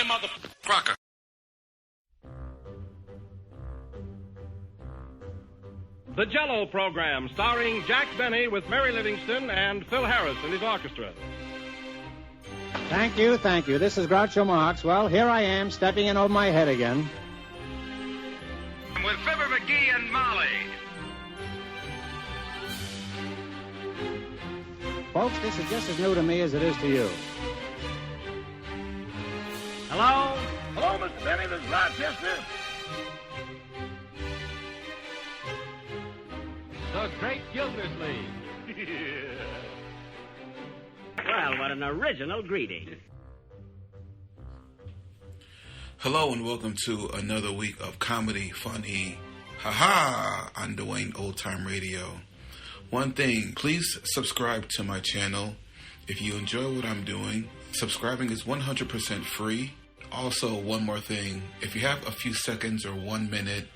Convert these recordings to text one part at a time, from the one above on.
motherfucker. The Jell-O program, starring Jack Benny with Mary Livingston and Phil Harris and his orchestra. Thank you. This is Groucho Marx. Well, here I am, stepping in over my head again. With Fibber McGee and Molly. Folks, this is just as new to me as it is to you. Hello? Hello, Mr. Benny. This is Rochester. The Great Gildersleeve. Well, what an original greeting. Hello and welcome to another week of comedy, funny, haha, on Dwayne Old Time Radio. One thing, please subscribe to my channel. If you enjoy what I'm doing, subscribing is 100% free. Also, one more thing, if you have a few seconds or 1 minute,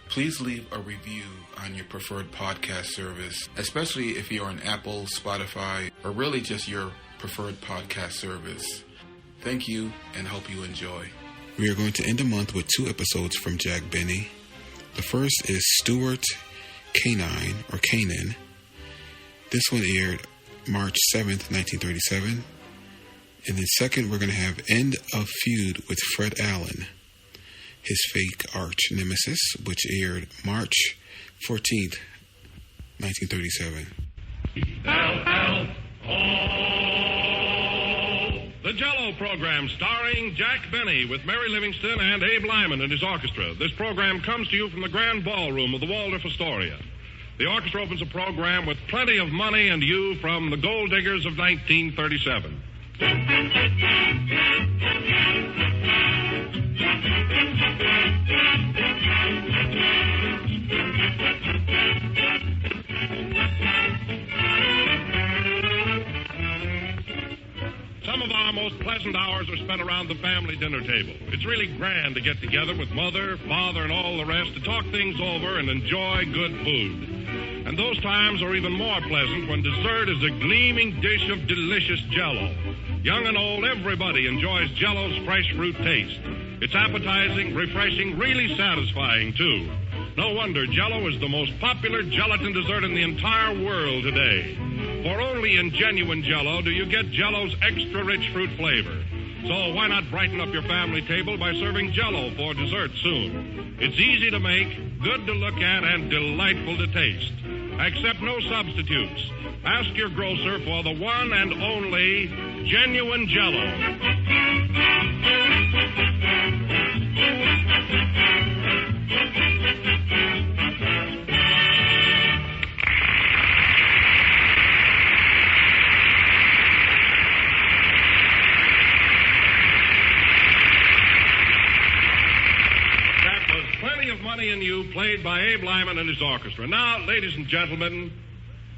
please leave a review on your preferred podcast service, especially if you're on Apple, Spotify, or really just your preferred podcast service. Thank you and hope you enjoy. We are going to end the month with 2 episodes from Jack Benny. The first is Stuart Canin, or Canin. This one aired March 7th, 1937. And then second, we're going to have End of Feud with Fred Allen, his fake arch nemesis, which aired March 14th, 1937. The Jell-O program, starring Jack Benny with Mary Livingston and Abe Lyman and his orchestra. This program comes to you from the Grand Ballroom of the Waldorf Astoria. The orchestra opens a program with Plenty of Money and You from the Gold Diggers of 1937. Some of our most pleasant hours are spent around the family dinner table. It's really grand to get together with mother, father, and all the rest to talk things over and enjoy good food. And those times are even more pleasant when dessert is a gleaming dish of delicious Jell-O. Young and old, everybody enjoys Jell-O's fresh fruit taste. It's appetizing, refreshing, really satisfying, too. No wonder Jell-O is the most popular gelatin dessert in the entire world today. For only in genuine Jell-O do you get Jell-O's extra rich fruit flavor. So why not brighten up your family table by serving Jell-O for dessert soon? It's easy to make, good to look at, and delightful to taste. Accept no substitutes. Ask your grocer for the one and only genuine Jell-O. Money and You, played by Abe Lyman and his orchestra. Now, ladies and gentlemen,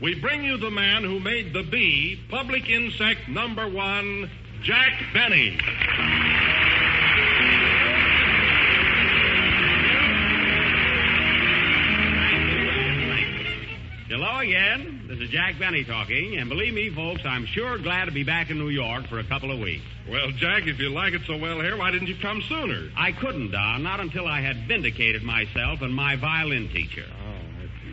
we bring you the man who made the bee public insect number 1, Jack Benny. Hello again. This is Jack Benny talking, and believe me, folks, I'm sure glad to be back in New York for a couple of weeks. Well, Jack, if you like it so well here, why didn't you come sooner? I couldn't, Don, not until I had vindicated myself and my violin teacher.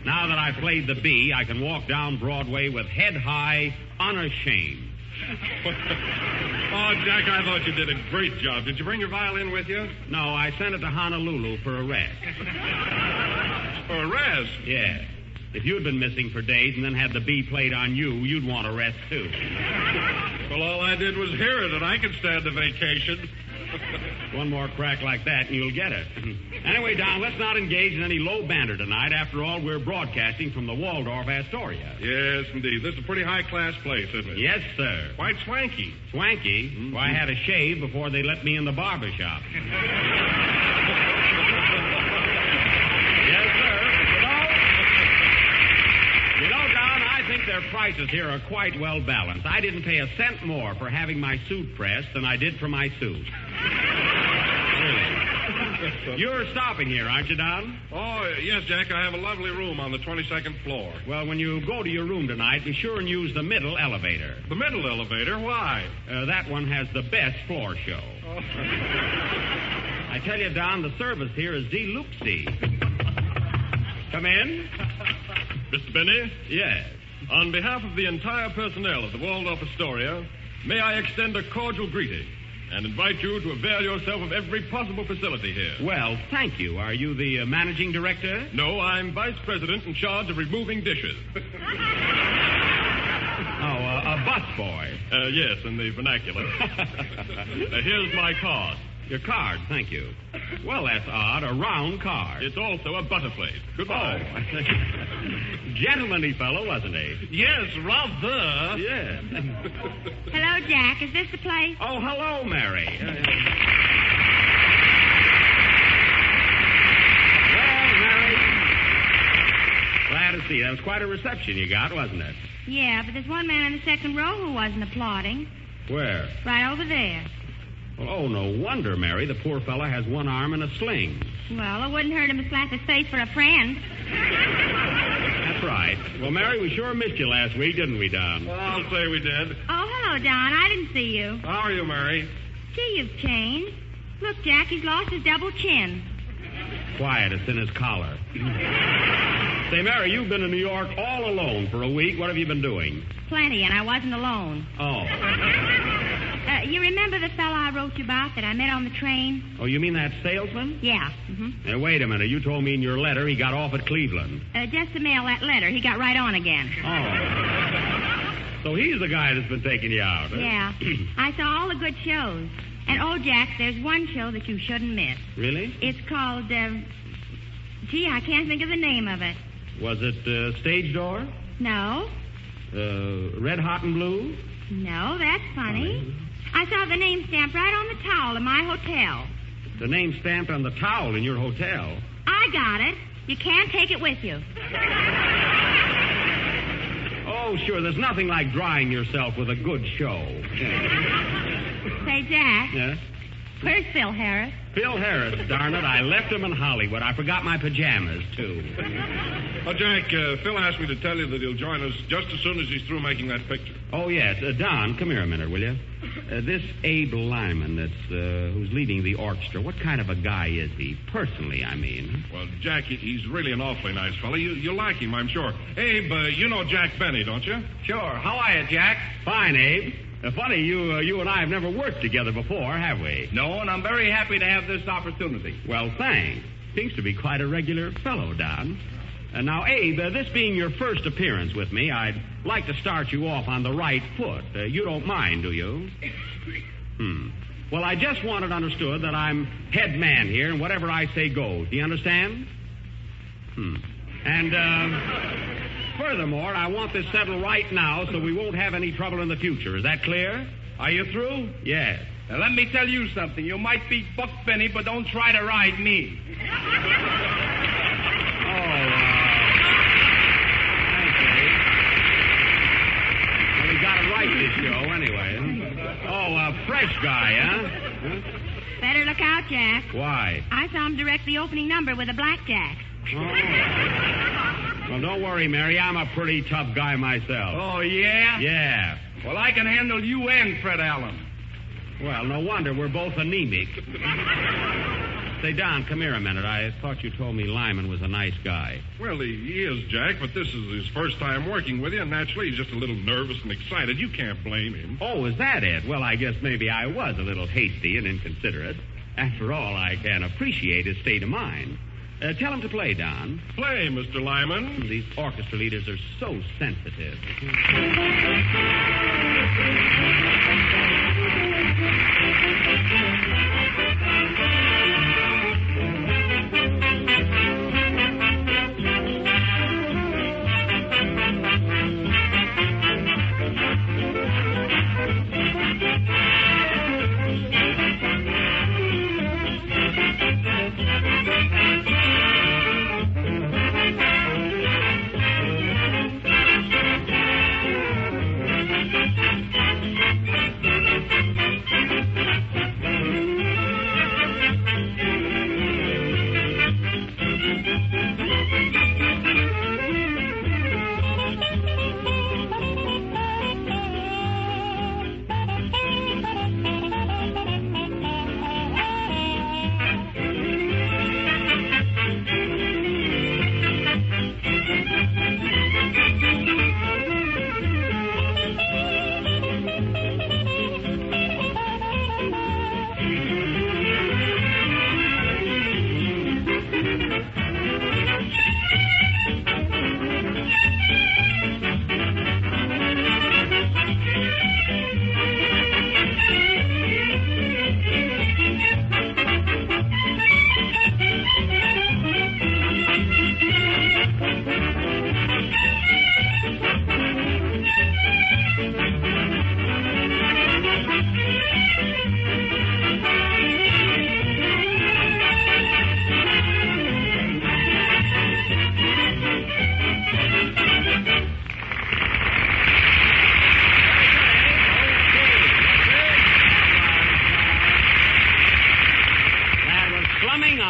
Now that I've played the bee, I can walk down Broadway with head high, unashamed. Oh, Jack, I thought you did a great job. Did you bring your violin with you? No, I sent it to Honolulu for a rest. For a rest? Yeah. If you'd been missing for days and then had the bee played on you, you'd want a rest, too. Well, all I did was hear it, and I can stand the vacation. One more crack like that, and you'll get it. Anyway, Don, let's not engage in any low banter tonight. After all, we're broadcasting from the Waldorf Astoria. Yes, indeed. This is a pretty high-class place, isn't it? Yes, sir. Quite swanky. Swanky? Mm-hmm. Well, I had a shave before they let me in the barber shop. Yes, sir. You know, Don, I think their prices here are quite well balanced. I didn't pay a cent more for having my suit pressed than I did for my suit. Really. You're stopping here, aren't you, Don? Oh, yes, Jack. I have a lovely room on the 22nd floor. Well, when you go to your room tonight, be sure and use the middle elevator. The middle elevator? Why? That one has the best floor show. Oh. I tell you, Don, the service here is deluxe-y. Come in. Mr. Benny? Yes. On behalf of the entire personnel of the Waldorf Astoria, may I extend a cordial greeting and invite you to avail yourself of every possible facility here. Well, thank you. Are you the managing director? No, I'm vice president in charge of removing dishes. A busboy. Yes, in the vernacular. Here's my card. Your card, thank you. Well, that's odd. A round card. It's also a butterplate. Goodbye. Oh. Gentlemanly fellow, wasn't he? Yes, rather. Yes. Hello, Jack. Is this the place? Oh, hello, Mary. Well, Mary. Glad to see you. That was quite a reception you got, wasn't it? Yeah, but there's one man in the second row who wasn't applauding. Where? Right over there. Well, oh, no wonder, Mary. The poor fellow has one arm in a sling. Well, it wouldn't hurt him to slap his face for a friend. That's right. Well, Mary, we sure missed you last week, didn't we, Don? Well, I'll say we did. Oh, hello, Don. I didn't see you. How are you, Mary? Gee, you've changed. Look, Jack, he's lost his double chin. Quiet, it's in his collar. Say, Mary, you've been in New York all alone for a week. What have you been doing? Plenty, and I wasn't alone. Oh. You remember the fellow I wrote you about that I met on the train? Oh, you mean that salesman? Yeah. Mm-hmm. Now, wait a minute. You told me in your letter he got off at Cleveland. Just to mail that letter. He got right on again. Oh. So he's the guy that's been taking you out, huh? Yeah. I saw all the good shows. And, oh, Jack, there's one show that you shouldn't miss. Really? It's called, gee, I can't think of the name of it. Was it Stage Door? No. Red Hot and Blue? No, that's funny. I saw the name stamped right on the towel in my hotel. The name stamped on the towel in your hotel? I got it. You can't take it with you. Oh, sure. There's nothing like drying yourself with a good show. Say, Jack. Yes? Where's Phil Harris? Phil Harris, darn it. I left him in Hollywood. I forgot my pajamas, too. Oh, Jack, Phil asked me to tell you that he'll join us just as soon as he's through making that picture. Oh, yes. Don, come here a minute, will you? This Abe Lyman who's leading the orchestra, what kind of a guy is he? Personally, I mean. Well, Jack, he's really an awfully nice fellow. You like him, I'm sure. Abe, you know Jack Benny, don't you? Sure. How are you, Jack? Fine, Abe. Funny, you and I have never worked together before, have we? No, and I'm very happy to have this opportunity. Well, thanks. Seems to be quite a regular fellow, Don. Now, Abe, this being your first appearance with me, I'd like to start you off on the right foot. You don't mind, do you? Well, I just want it understood that I'm head man here, and whatever I say goes. Do you understand? And, furthermore, I want this settled right now so we won't have any trouble in the future. Is that clear? Are you through? Yes. Now, let me tell you something. You might beat Buck Benny, but don't try to ride me. Well, he got it right this show, anyway. Oh, a fresh guy, huh? Better look out, Jack. Why? I saw him direct the opening number with a blackjack. Oh. Well, don't worry, Mary. I'm a pretty tough guy myself. Oh, yeah? Yeah. Well, I can handle you and Fred Allen. Well, no wonder. We're both anemic. Say, Don, come here a minute. I thought you told me Lyman was a nice guy. Well, he is, Jack, but this is his first time working with you, and naturally he's just a little nervous and excited. You can't blame him. Oh, is that it? Well, I guess maybe I was a little hasty and inconsiderate. After all, I can appreciate his state of mind. Tell him to play, Don. Play, Mr. Lyman. These orchestra leaders are so sensitive.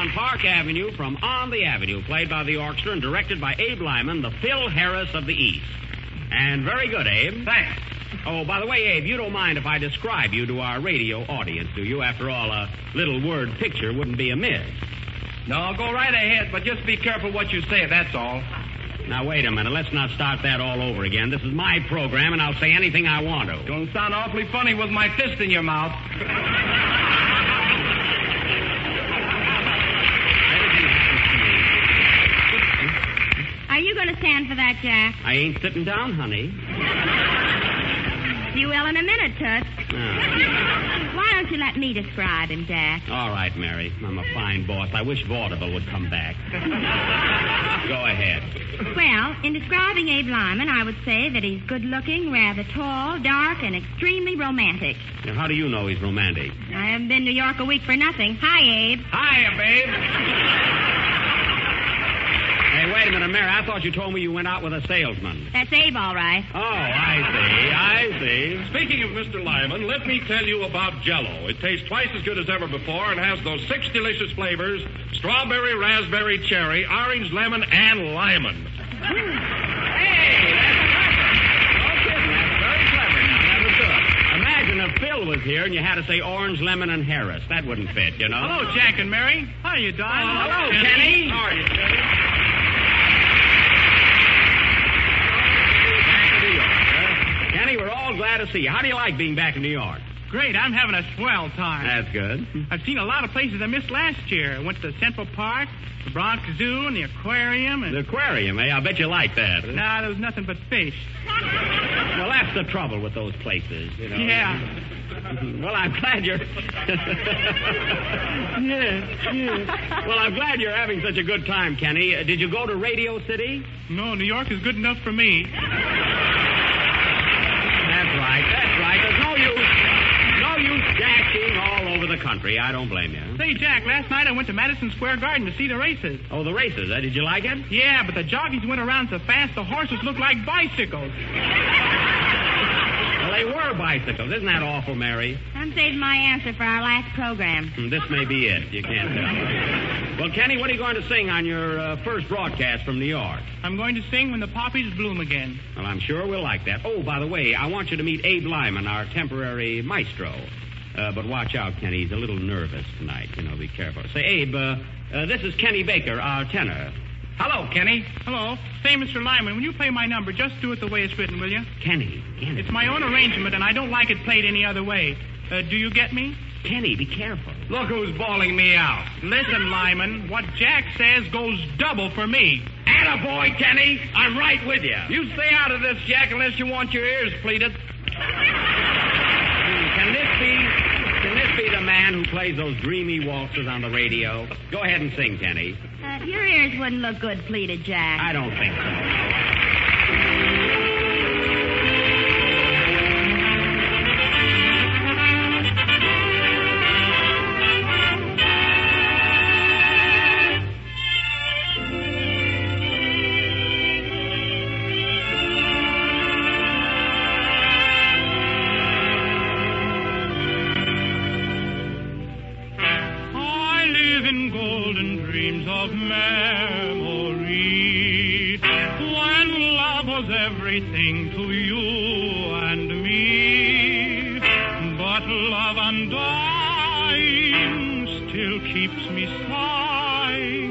on Park Avenue from On the Avenue, played by the orchestra and directed by Abe Lyman, the Phil Harris of the East. And very good, Abe. Thanks. Oh, by the way, Abe, you don't mind if I describe you to our radio audience, do you? After all, a little word picture wouldn't be amiss. No, go right ahead, but just be careful what you say, that's all. Now, wait a minute. Let's not start that all over again. This is my program, and I'll say anything I want to. Don't sound awfully funny with my fist in your mouth. Are you going to stand for that, Jack? I ain't sitting down, honey. You will in a minute, Toots. Why don't you let me describe him, Jack? All right, Mary. I'm a fine boss. I wish Vaudeville would come back. Go ahead. Well, in describing Abe Lyman, I would say that he's good-looking, rather tall, dark, and extremely romantic. Now, how do you know he's romantic? I haven't been to New York a week for nothing. Hi, Abe. Hiya, babe. Hey, wait a minute, Mary. I thought you told me you went out with a salesman. That's Abe, all right. Oh, I see. Speaking of Mr. Lyman, let me tell you about Jell-O. It tastes twice as good as ever before and has those 6 delicious flavors: strawberry, raspberry, cherry, orange, lemon, and lemon. Hey, that's clever. No kidding. That's very clever now. That was good. Imagine if Phil was here and you had to say orange, lemon, and Harris. That wouldn't fit, you know. Hello, Jack and Mary. How you, Don? Hello, Kenny. How are you, Kenny? Kenny, we're all glad to see you. How do you like being back in New York? Great. I'm having a swell time. That's good. I've seen a lot of places I missed last year. I went to Central Park, the Bronx Zoo, and the aquarium. And... The aquarium, eh? I bet you like that. Nah, there was nothing but fish. Well, that's the trouble with those places, you know. Yeah. Well, I'm glad you're... Yeah. Well, I'm glad you're having such a good time, Kenny. Did you go to Radio City? No, New York is good enough for me. That's right. There's no use dashing all over the country. I don't blame you. Say, Jack, last night I went to Madison Square Garden to see the races. Oh, the races, Did you like it? Yeah, but the jockeys went around so fast the horses looked like bicycles. Well, they were bicycles. Isn't that awful, Mary? I'm saving my answer for our last program. This may be it. You can't tell. Well, Kenny, what are you going to sing on your first broadcast from New York? I'm going to sing When the Poppies Bloom Again. Well, I'm sure we'll like that. Oh, by the way, I want you to meet Abe Lyman, our temporary maestro. But watch out, Kenny. He's a little nervous tonight. You know, be careful. Say, Abe, this is Kenny Baker, our tenor. Hello, Kenny. Hello. Say, Mr. Lyman, when you play my number, just do it the way it's written, will you? Kenny. It's my own arrangement, and I don't like it played any other way. Do you get me? Kenny, be careful. Look who's bawling me out. Listen, Lyman, what Jack says goes double for me. Attaboy, Kenny. I'm right with you. You stay out of this, Jack, unless you want your ears pleated. Can this be the man who plays those dreamy waltzes on the radio? Go ahead and sing, Kenny. Your ears wouldn't look good pleated, Jack. I don't think so. Everything to you and me, but love undying still keeps me sighing.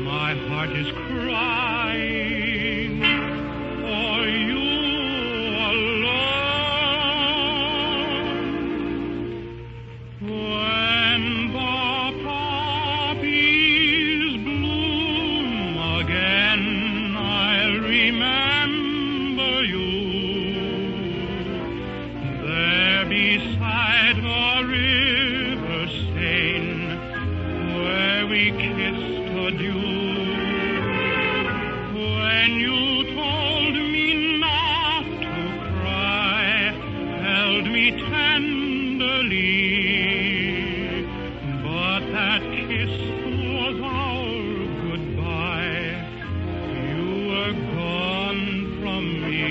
My heart is crying for you alone. When the poppies bloom again, I'll remember you there beside the river Seine where we kissed adieu. When you told me not to cry, held me tenderly, but that kiss was our goodbye. You were gone from me.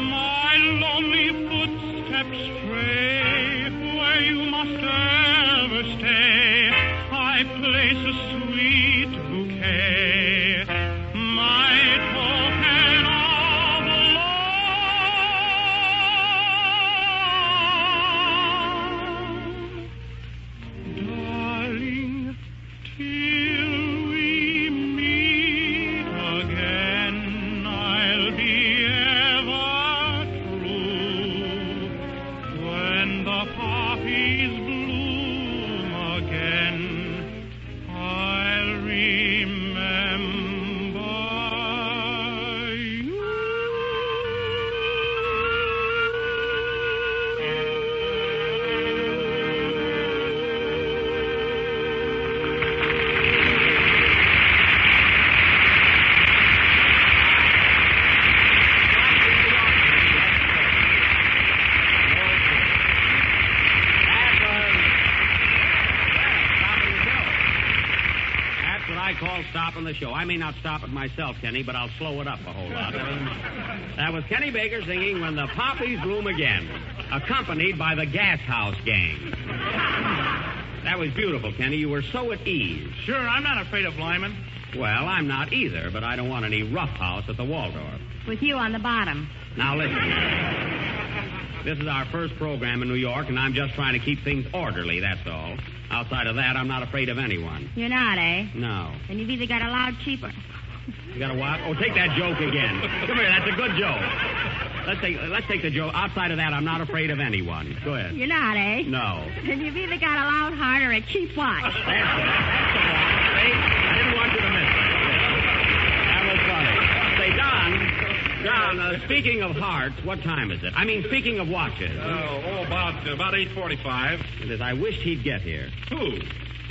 My lonely footsteps stray where you must ever stay. I I place a sweet bouquet, my token of love. Darling, till we meet again, I'll be ever true. When the poppies bloom again, I'll remember you. That's what I call stopping the show. I may not stop it myself, Kenny, but I'll slow it up a whole lot. That was Kenny Baker singing When the Poppies Bloom Again, accompanied by the Gas House Gang. That was beautiful, Kenny. You were so at ease. Sure, I'm not afraid of Lyman. Well, I'm not either, but I don't want any roughhouse at the Waldorf. With you on the bottom. Now, listen. This is our first program in New York, and I'm just trying to keep things orderly, that's all. Outside of that, I'm not afraid of anyone. You're not, eh? No. Then you've either got a loud cheaper. You got a what? Oh, take that joke again. Come here, that's a good joke. Let's take the joke. Outside of that, I'm not afraid of anyone. Go ahead. You're not, eh? No. Then you've either got a loud heart or a cheap watch. That's it. That's the one. See? I didn't want you to miss that. That was funny. Say, Don, speaking of hearts, what time is it? I mean, speaking of watches. About 8:45. It is, I wished he'd get here. Who?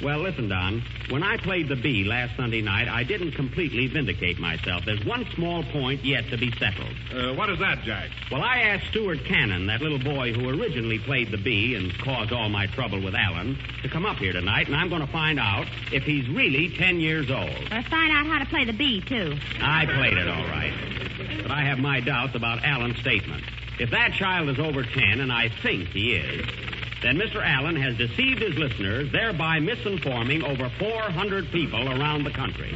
Well, listen, Don. When I played the bee last Sunday night, I didn't completely vindicate myself. There's one small point yet to be settled. What is that, Jack? Well, I asked Stuart Canin, that little boy who originally played the bee and caused all my trouble with Alan, to come up here tonight, and I'm going to find out if he's really 10 years old. Or find out how to play the bee, too. I played it all right. But I have my doubts about Alan's statement. If that child is over 10, and I think he is, then Mr. Allen has deceived his listeners, thereby misinforming over 400 people around the country.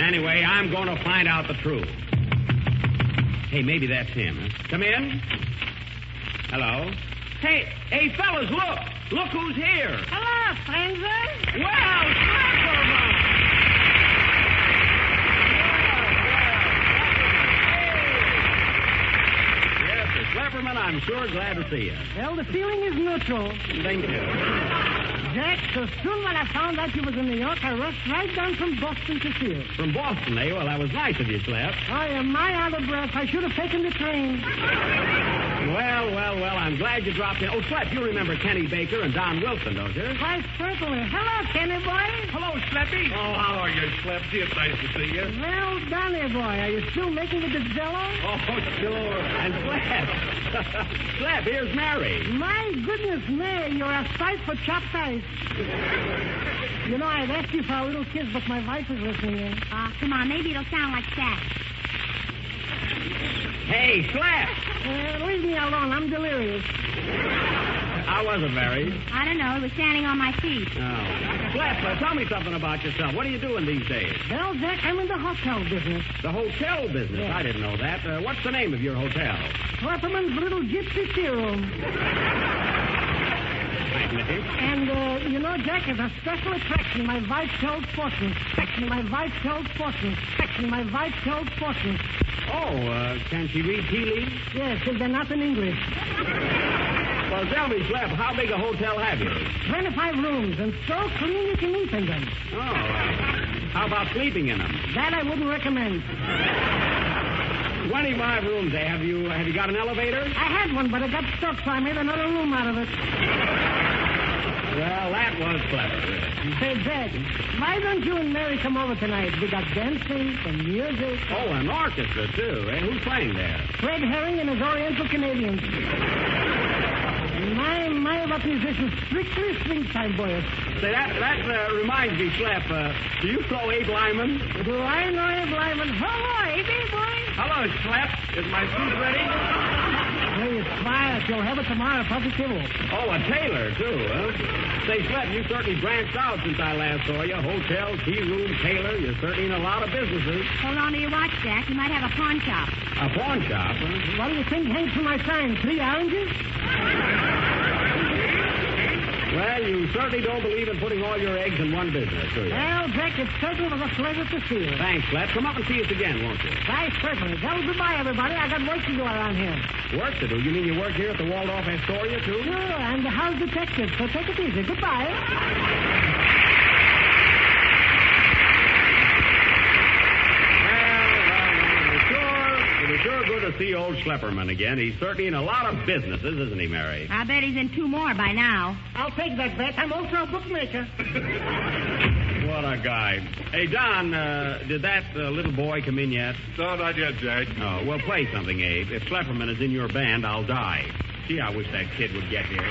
Anyway, I'm going to find out the truth. Hey, maybe that's him. Huh? Come in. Hello. Hey, fellas, look. Look who's here. Hello, stranger. Well, Slapperman. Yes, Mr. Slapperman, I'm sure glad to see you. Well, the feeling is neutral. Thank you. Jack, so soon when I found out you was in New York, I rushed right down from Boston to see you. From Boston, eh? Well, that was nice of you, Slap. I am my out of breath. I should have taken the train. Well, I'm glad you dropped in. Oh, Slap, you remember Kenny Baker and Don Wilson, don't you? Quite certainly. Hello, Kenny boy. Hello, Slappy. Oh, how are you, Slappy? It's nice to see you. Well, Donny boy, are you still making it the Jello? Oh, sure. And Slap. Slap, here's Mary. My goodness, May, you're a sight for chopped ice. You know, I'd ask you for a little kiss, but my wife is listening in. Come on, maybe it'll sound like that. Hey, Slap. Leave me alone. I'm delirious. How was it, Mary? I don't know. It was standing on my feet. Oh. Slap, tell me something about yourself. What are you doing these days? Well, Jack, I'm in the hotel business. The hotel business? Yeah. I didn't know that. What's the name of your hotel? Slapperman's Little Gypsy Tea Room. And, you know, Jack, it's a special attraction. My wife tells fortunes. My wife tells fortunes. My wife tells fortunes. Oh, can she read tea leaves? Yes, if they're not in English. Well, tell me, Slap, how big a hotel have you? 25 rooms, and so clean you can eat in them. Oh, how about sleeping in them? That I wouldn't recommend. 25 rooms, eh? Have you got an elevator? I had one, but it got stuck, so I made another room out of it. Well, that was clever. Say, Jack, why don't you and Mary come over tonight? We got dancing and music. Oh, an orchestra, too, eh? Who's playing there? Fred Herring and his Oriental Canadians. My, what musicians, strictly swing time boys. Say, that reminds me, Slap, do you know Abe Lyman? Do I know Abe Lyman? Hello, Abe, boy. Hello, Slap. Is my suit ready? Well, you quiet. You'll have it tomorrow, positive. Oh, a tailor, too, huh? Say, Sled, you certainly branched out since I last saw you. Hotel, tea room, tailor. You're certainly in a lot of businesses. Hold on to your watch, Jack. You might have a pawn shop. A pawn shop, huh? What do you think hangs from my sign? 3 oranges? Well, you certainly don't believe in putting all your eggs in one business, do you? Well, Jack, it certainly was a pleasure to see you. Thanks, Sled. Come up and see us again, won't you? Right, certainly. Well, goodbye, everybody. I got work to do around here. Work to do? You mean you work here at the Waldorf Astoria, too? Sure, I'm the house detective, so take it easy. Goodbye. It's sure good to see old Schlepperman again. He's certainly in a lot of businesses, isn't he, Mary? I bet he's in 2 more by now. I'll take that bet. I'm also a bookmaker. What a guy. Hey, Don, did that little boy come in yet? No, not yet, Jack. Oh, well, play something, Abe. If Schlepperman is in your band, I'll die. Gee, I wish that kid would get here.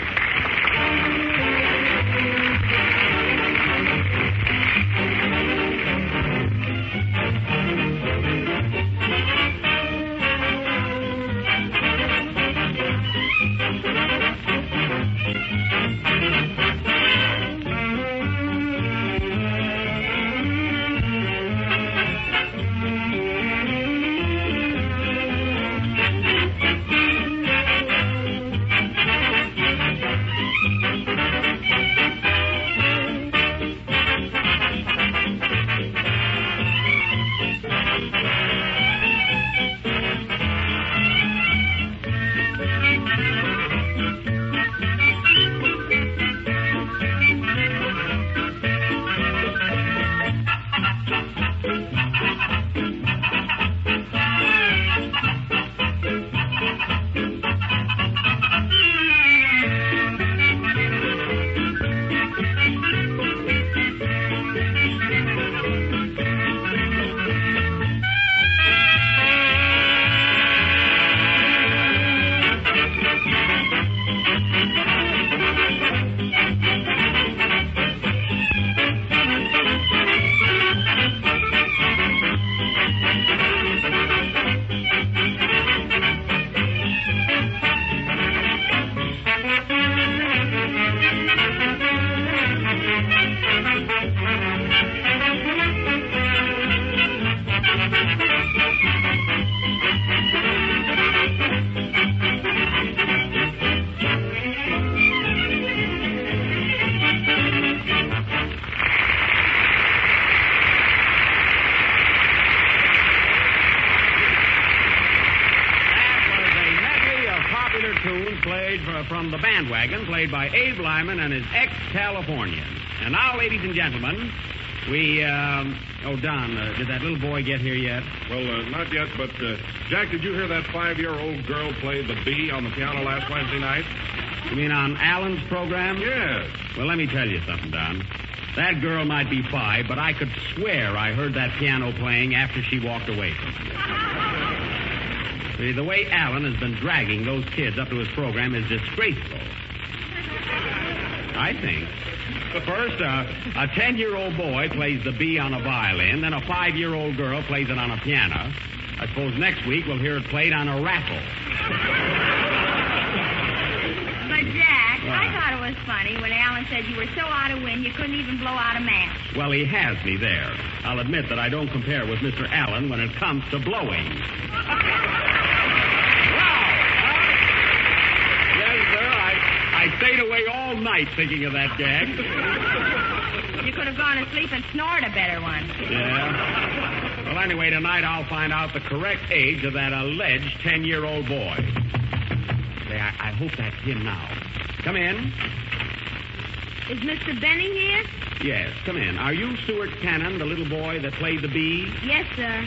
From the bandwagon, played by Abe Lyman and his ex-Californians. And now, ladies and gentlemen, we, Don, did that little boy get here yet? Well, not yet, but, Jack, did you hear that 5-year-old girl play the B on the piano last Wednesday night? You mean on Allen's program? Yes. Well, let me tell you something, Don. That girl might be 5, but I could swear I heard that piano playing after she walked away from me. See, the way Allen has been dragging those kids up to his program is disgraceful. I think. First, a 10-year-old boy plays the B on a violin, then a 5-year-old girl plays it on a piano. I suppose next week we'll hear it played on a raffle. But, Jack, I thought it was funny when Alan said you were so out of wind you couldn't even blow out a match. Well, he has me there. I'll admit that I don't compare with Mr. Allen when it comes to blowing. I stayed away all night thinking of that gag. You could have gone to sleep and snored a better one. Yeah. Well, anyway, tonight I'll find out the correct age of that alleged 10-year-old boy. Say, I hope that's him now. Come in. Is Mr. Benning here? Yes, come in. Are you Stuart Canin, the little boy that played the B? Yes, sir.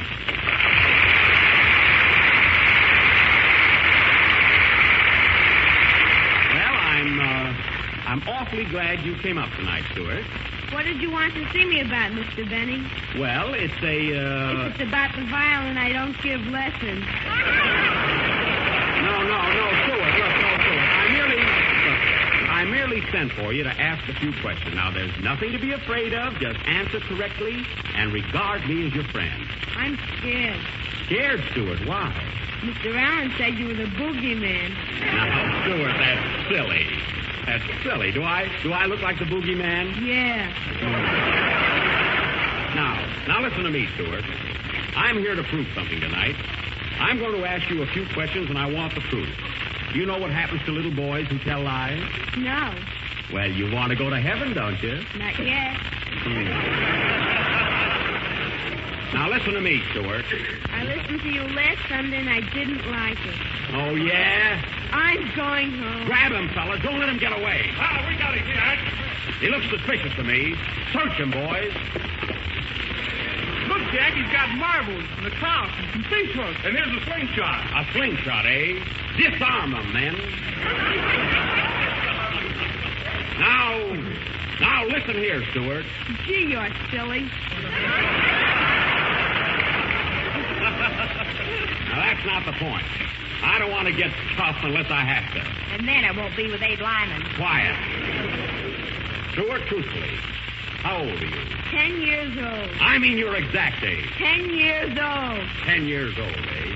I'm awfully glad you came up tonight, Stuart. What did you want to see me about, Mr. Benning? Well, it's a, If it's about the violin, I don't give lessons. No, Stuart. Look, no, Stuart. I merely sent for you to ask a few questions. Now, there's nothing to be afraid of. Just answer correctly and regard me as your friend. I'm scared. Scared, Stuart? Why? Mr. Allen said you were the boogeyman. Now, Stuart, that's silly. That's silly. Do I look like the boogeyman? Yeah. Now listen to me, Stuart. I'm here to prove something tonight. I'm going to ask you a few questions, and I want the proof. You know what happens to little boys who tell lies? No. Well, you want to go to heaven, don't you? Not yet. Now, listen to me, Stuart. I listened to you last Sunday, and I didn't like it. Oh, yeah? I'm going home. Grab him, fella. Don't let him get away. Ah, we got him, Jack. He looks suspicious to me. Search him, boys. Look, Jack, he's got marbles and a cross and some fish hooks. And here's a slingshot. A slingshot, eh? Disarm them, men. Now, listen here, Stuart. Gee, you're silly. Now, that's not the point. I don't want to get tough unless I have to. And then I won't be with Abe Lyman. Quiet. Stuart, truthfully, how old are you? 10 years old. I mean your exact age. 10 years old. 10 years old, eh?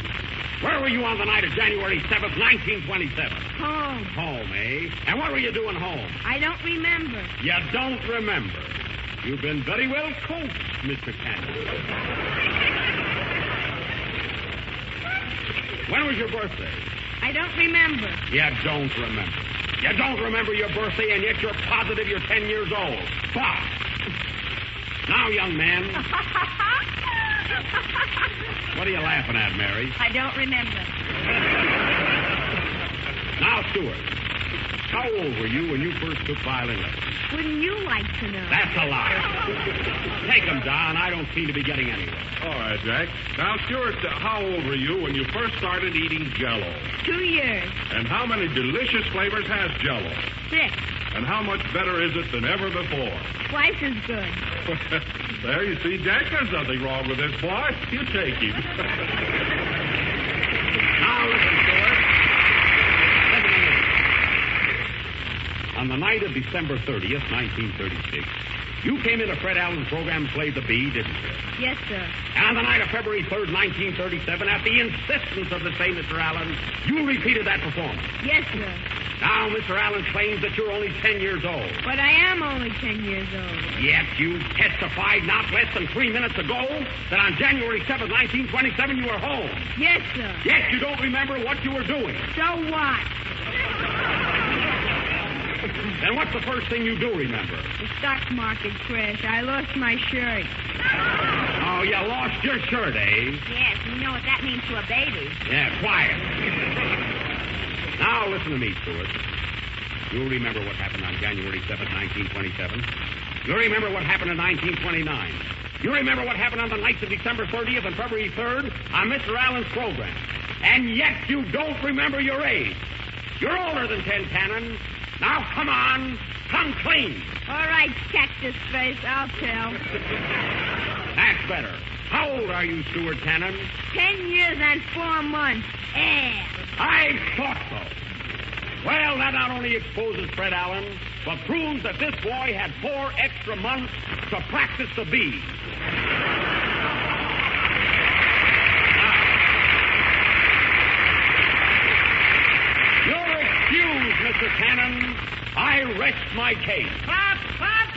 Where were you on the night of January 7th, 1927? Home. Home, eh? And what were you doing home? I don't remember. You don't remember. You've been very well coached, Mr. Canin. When was your birthday? I don't remember. You don't remember. You don't remember your birthday, and yet you're positive you're 10 years old. But now, young man. What are you laughing at, Mary? I don't remember. Now, Stuart, how old were you when you first took violin lessons? Wouldn't you like to know? That's a lie. Take him, Don. I don't seem to be getting anywhere. All right, Jack. Now, Stuart, how old were you when you first started eating Jell-O? 2 years. And how many delicious flavors has Jell-O? 6. And how much better is it than ever before? Twice as good. There, you see, Jack, there's nothing wrong with this boy. You take him. Now, listen, Stuart. Listen to me. On the night of December 30th, 1936, you came into Fred Allen's program, Play the Bee, didn't you? Yes, sir. And on the night of February 3rd, 1937, at the insistence of the same Mr. Allen, you repeated that performance. Yes, sir. Now, Mr. Allen claims that you're only 10 years old. But I am only 10 years old. Yet you testified not less than 3 minutes ago that on January 7th, 1927, you were home. Yes, sir. Yet you don't remember what you were doing. So what? Then what's the first thing you do remember? The stock market crash. I lost my shirt. Oh, you lost your shirt, eh? Yes, you know what that means to a baby. Yeah, quiet. Now, listen to me, Stuart. You'll remember what happened on January 7th, 1927. You'll remember what happened in 1929. You remember what happened on the nights of December 30th and February 3rd on Mr. Allen's program. And yet you don't remember your age. You're older than 10, Canin. Now, come on. Come clean. All right, Cactus Face, I'll tell. That's better. How old are you, Stuart Canin? 10 years and 4 months. Yeah. I thought so. Well, that not only exposes Fred Allen, but proves that this boy had 4 extra months to practice the bee. You're excused, Mr. Canin. I rest my case. Pop,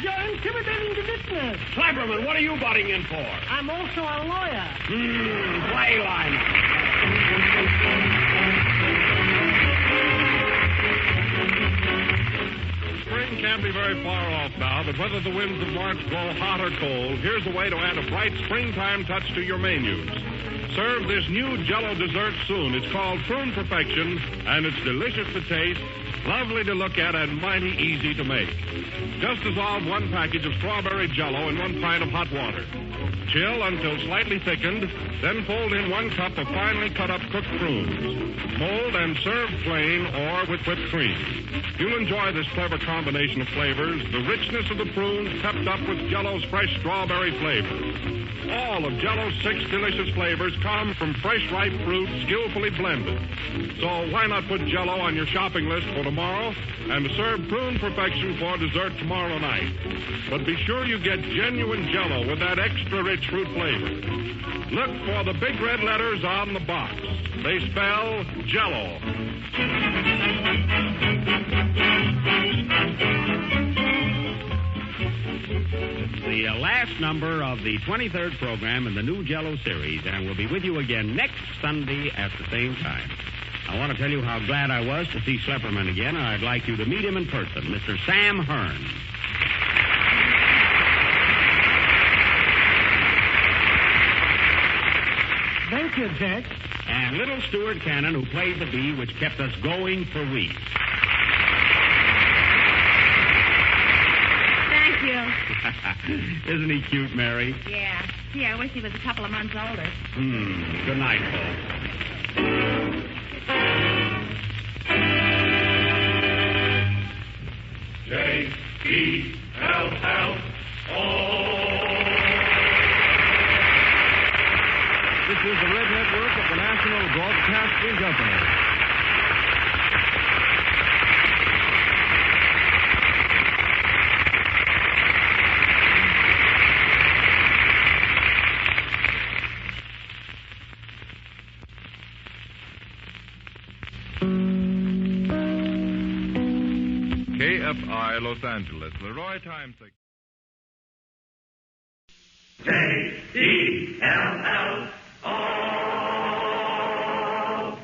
you're intimidating the witness. Cleverman, what are you butting in for? I'm also a lawyer. Play line. Spring can't be very far off now, but whether the winds of March blow hot or cold, here's a way to add a bright springtime touch to your menus. Serve this new Jell-O dessert soon. It's called Prune Perfection, and it's delicious to taste, lovely to look at, and mighty easy to make. Just dissolve 1 package of strawberry Jell-O in 1 pint of hot water. Chill until slightly thickened, then fold in 1 cup of finely cut up cooked prunes. Mold and serve plain or with whipped cream. You'll enjoy this clever combination of flavors, the richness of the prunes pepped up with Jell-O's fresh strawberry flavor. All of Jell-O's 6 delicious flavors flavors come from fresh, ripe fruit skillfully blended. So why not put Jell-O on your shopping list for tomorrow and serve prune perfection for dessert tomorrow night? But be sure you get genuine Jell-O with that extra rich fruit flavor. Look for the big red letters on the box. They spell Jell-O. The last number of the 23rd program in the new Jell-O series, and we'll be with you again next Sunday at the same time. I want to tell you how glad I was to see Schlepperman again, and I'd like you to meet him in person, Mr. Sam Hearn. Thank you, Jack. And little Stuart Canin, who played the bee, which kept us going for weeks. Thank you. Isn't he cute, Mary? Yeah. Gee, I wish he was a couple of months older. Good night, folks. J-E-L-L-O. This is the Red Network of the National Broadcasting Company. KFI Los Angeles, Leroy Times. J-E-L-L-O.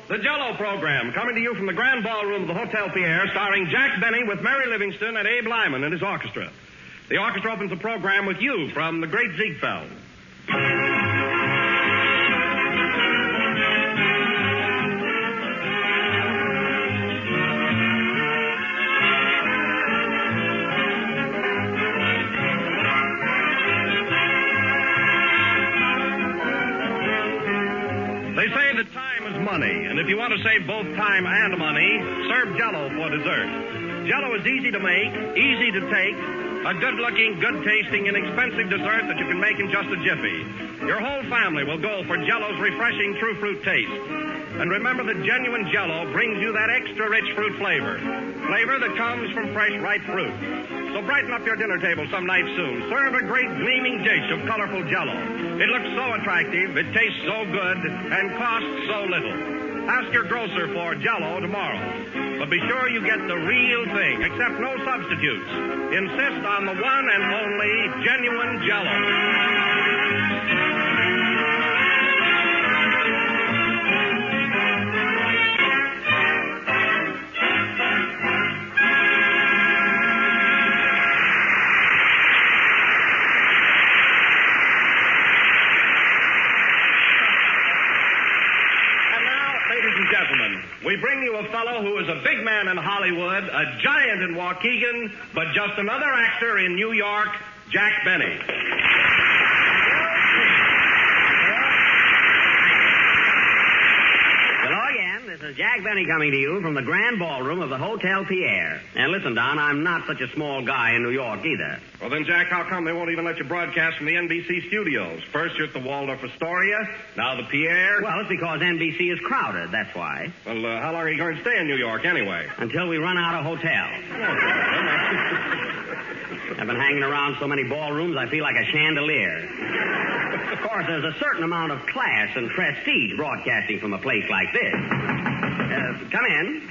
The Jell-O program, coming to you from the Grand Ballroom of the Hotel Pierre, starring Jack Benny with Mary Livingston and Abe Lyman and his orchestra. The orchestra opens the program with You from the Great Ziegfeld. They say that time is money, and if you want to save both time and money, serve Jell-O for dessert. Jell-O is easy to make, easy to take, a good-looking, good-tasting, inexpensive dessert that you can make in just a jiffy. Your whole family will go for Jell-O's refreshing true fruit taste. And remember that genuine Jell-O brings you that extra rich fruit flavor that comes from fresh, ripe fruit. So brighten up your dinner table some night soon. Serve a great gleaming dish of colorful Jell-O. It looks so attractive, it tastes so good, and costs so little. Ask your grocer for Jell-O tomorrow. But be sure you get the real thing, accept no substitutes. Insist on the one and only genuine Jell-O. We bring you a fellow who is a big man in Hollywood, a giant in Waukegan, but just another actor in New York, Jack Benny. Hello again. This is Jack Benny coming to you from the Grand Ballroom of the Hotel Pierre. And listen, Don, I'm not such a small guy in New York either. Well, then, Jack, how come they won't even let you broadcast from the NBC studios? First, you're at the Waldorf Astoria, now the Pierre. Well, it's because NBC is crowded, that's why. Well, how long are you going to stay in New York, anyway? Until we run out of hotels. I've been hanging around so many ballrooms, I feel like a chandelier. Of course, there's a certain amount of class and prestige broadcasting from a place like this. Come in.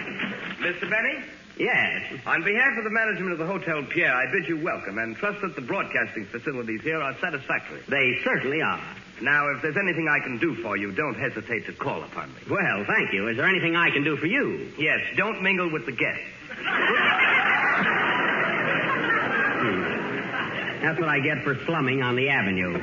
Mr. Benny? Yes. On behalf of the management of the Hotel Pierre, I bid you welcome and trust that the broadcasting facilities here are satisfactory. They certainly are. Now, if there's anything I can do for you, don't hesitate to call upon me. Well, thank you. Is there anything I can do for you? Yes, don't mingle with the guests. That's what I get for slumming on the avenue.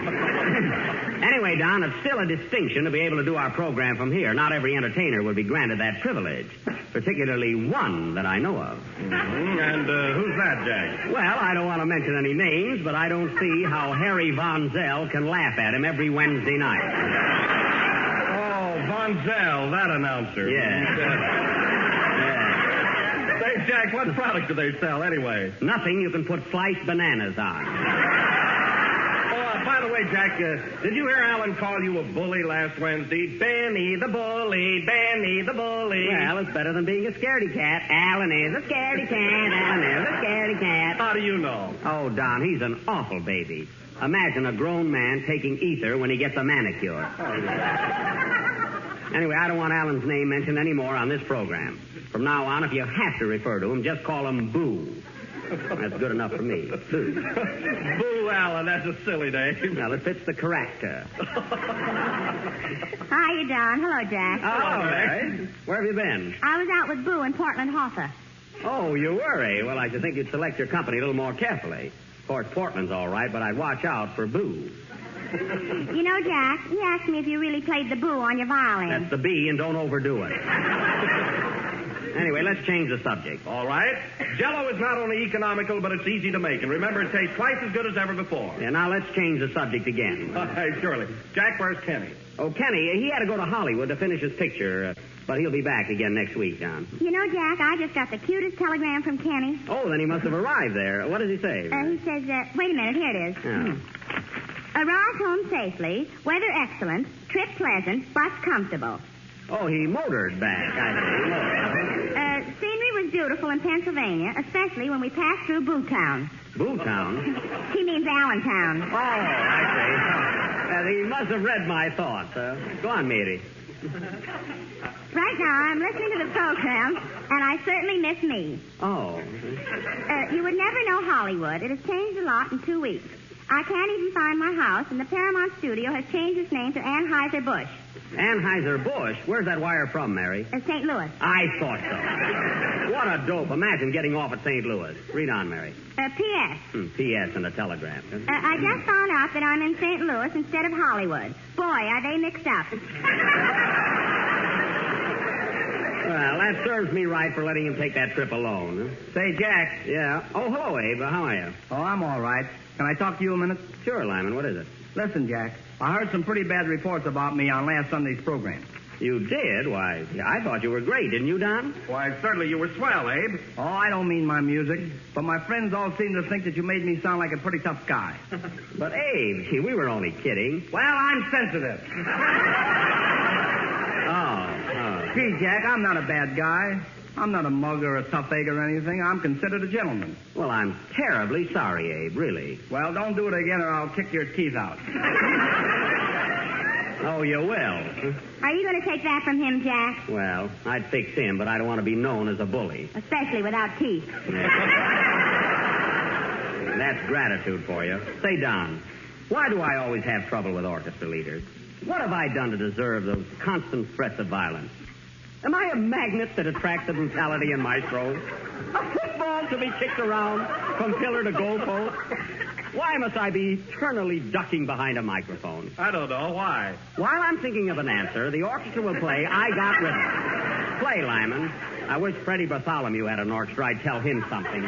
Anyway, Don, it's still a distinction to be able to do our program from here. Not every entertainer would be granted that privilege, particularly one that I know of. Mm-hmm. And who's that, Jack? Well, I don't want to mention any names, but I don't see how Harry Von Zell can laugh at him every Wednesday night. Oh, Von Zell, that announcer. Yeah. Say, Jack, what product do they sell anyway? Nothing you can put sliced bananas on. By the way, way, Jack, did you hear Alan call you a bully last Wednesday? Benny the bully, Benny the bully. Well, it's better than being a scaredy cat. Alan is a scaredy cat. Alan is a scaredy cat. How do you know? Oh, Don, he's an awful baby. Imagine a grown man taking ether when he gets a manicure. Anyway, I don't want Alan's name mentioned anymore on this program. From now on, if you have to refer to him, just call him Boo. That's good enough for me. Boo. Boo, Alan, that's a silly name. Well, it fits the character. Hiya, Don. Hello, Jack. Oh, all right. Where have you been? I was out with Boo in Portland Hoffa. Oh, you were, eh? Well, I should think you'd select your company a little more carefully. Of course, Portland's all right, but I'd watch out for Boo. You know, Jack, he asked me if you really played the Boo on your violin. That's the B, and don't overdo it. Anyway, let's change the subject. All right. Jell-O is not only economical, but it's easy to make. And remember, it tastes twice as good as ever before. Yeah, now let's change the subject again. All right, surely. Jack, where's Kenny? Oh, Kenny, he had to go to Hollywood to finish his picture, but he'll be back again next week, John. You know, Jack, I just got the cutest telegram from Kenny. Oh, then he must have arrived there. What does he say? He says, wait a minute, here it is. Oh. Arrived home safely, weather excellent, trip pleasant, bus comfortable. Oh, he motored back, I see. Scenery was beautiful in Pennsylvania, especially when we passed through Bootown. Bootown? He means Allentown. Oh, I see. He must have read my thoughts. Go on, Mary. Right now, I'm listening to the program, and I certainly miss me. Oh. You would never know Hollywood. It has changed a lot in 2 weeks. I can't even find my house, and the Paramount studio has changed its name to Anheuser-Busch. Anheuser-Busch? Where's that wire from, Mary? St. Louis. I thought so. What a dope. Imagine getting off at St. Louis. Read on, Mary. P.S. P.S. and a telegram. I just found out that I'm in St. Louis instead of Hollywood. Boy, are they mixed up. Well, that serves me right for letting him take that trip alone. Say, Jack. Yeah? Oh, hello, Abe. How are you? Oh, I'm all right. Can I talk to you a minute? Sure, Lyman. What is it? Listen, Jack. I heard some pretty bad reports about me on last Sunday's program. You did? Why, I thought you were great, didn't you, Don? Why, certainly you were swell, Abe. Oh, I don't mean my music, but my friends all seem to think that you made me sound like a pretty tough guy. But, Abe, we were only kidding. Well, I'm sensitive. Oh. Gee, Jack, I'm not a bad guy. I'm not a mug or a tough egg or anything. I'm considered a gentleman. Well, I'm terribly sorry, Abe, really. Well, don't do it again or I'll kick your teeth out. Oh, you will? Are you going to take that from him, Jack? Well, I'd fix him, but I don't want to be known as a bully. Especially without teeth. That's gratitude for you. Say, Don, why do I always have trouble with orchestra leaders? What have I done to deserve those constant threats of violence? Am I a magnet that attracts the brutality in my throat? A football to be kicked around from pillar to goalpost? Why must I be eternally ducking behind a microphone? I don't know. Why? While I'm thinking of an answer, the orchestra will play I Got Rhythm. Play, Lyman. I wish Freddie Bartholomew had an orchestra. I'd tell him something.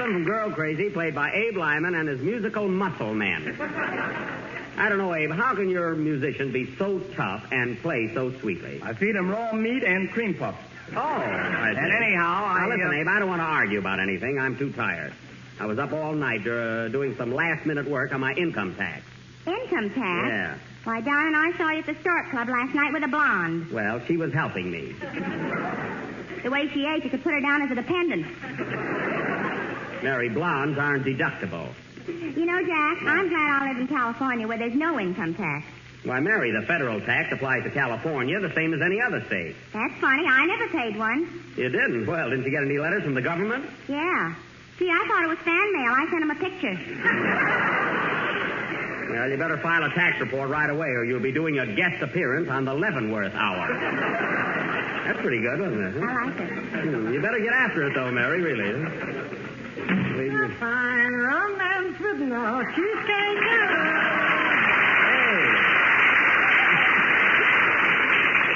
Wilson from Girl Crazy, played by Abe Lyman and his musical Muscle Men. I don't know, Abe, how can your musician be so tough and play so sweetly? I feed him raw meat and cream puffs. Oh, I see. And anyhow, Now, listen, Abe, I don't want to argue about anything. I'm too tired. I was up all night doing some last-minute work on my income tax. Income tax? Yeah. Why, darling, I saw you at the Stuart Club last night with a blonde. Well, she was helping me. The way she ate, you could put her down as a dependent. Mary, blondes aren't deductible. You know, Jack, I'm glad I live in California where there's no income tax. Why, Mary, the federal tax applies to California the same as any other state. That's funny. I never paid one. You didn't? Well, didn't you get any letters from the government? Yeah. See, I thought it was fan mail. I sent him a picture. Well, you better file a tax report right away or you'll be doing a guest appearance on the Leavenworth Hour. That's pretty good, wasn't it? Huh? I like it. You better get after it, though, Mary, really. Fine romance with no cheesecake.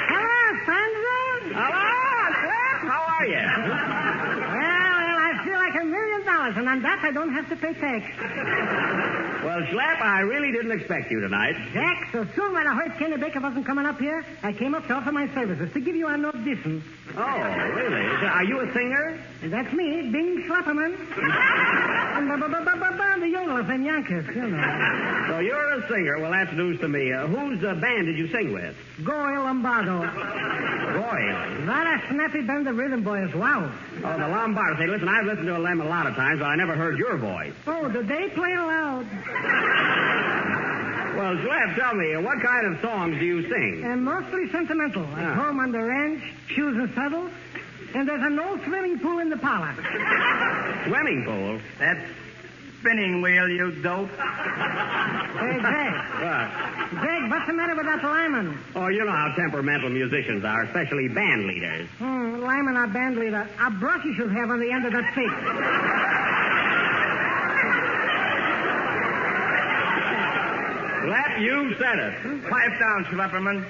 Hello, Sandra. Hello, Slap. How are you? Well, I feel like $1 million, and on that I don't have to pay tax. Well, Slap, I really didn't expect you tonight. Jack, so soon when I heard Kenny Baker wasn't coming up here, I came up to offer my services to give you an audition. Oh, really? Are you a singer? And that's me, Bing Slapperman. And the yodelers and Yonkers, you know. So you're a singer. Well, that's news to me. Whose band did you sing with? Goyle Lombardo. Goyle? What a snappy band of rhythm boys. Wow. Oh, the Lombardo. Say, listen, I've listened to them a lot of times, but I never heard your voice. Oh, do they play loud? Well, Slap, tell me, what kind of songs do you sing? Mostly sentimental. At home on the ranch, shoes and saddles. And there's an old swimming pool in the parlor. Swimming pool? That's spinning wheel, you dope. Hey, Jack. What? Jack, what's the matter with that Lyman? Oh, you know how temperamental musicians are, especially band leaders. Lyman, our band leader. A brush you should have on the end of that stick. Slap, you said it. Pipe down, Slapperman.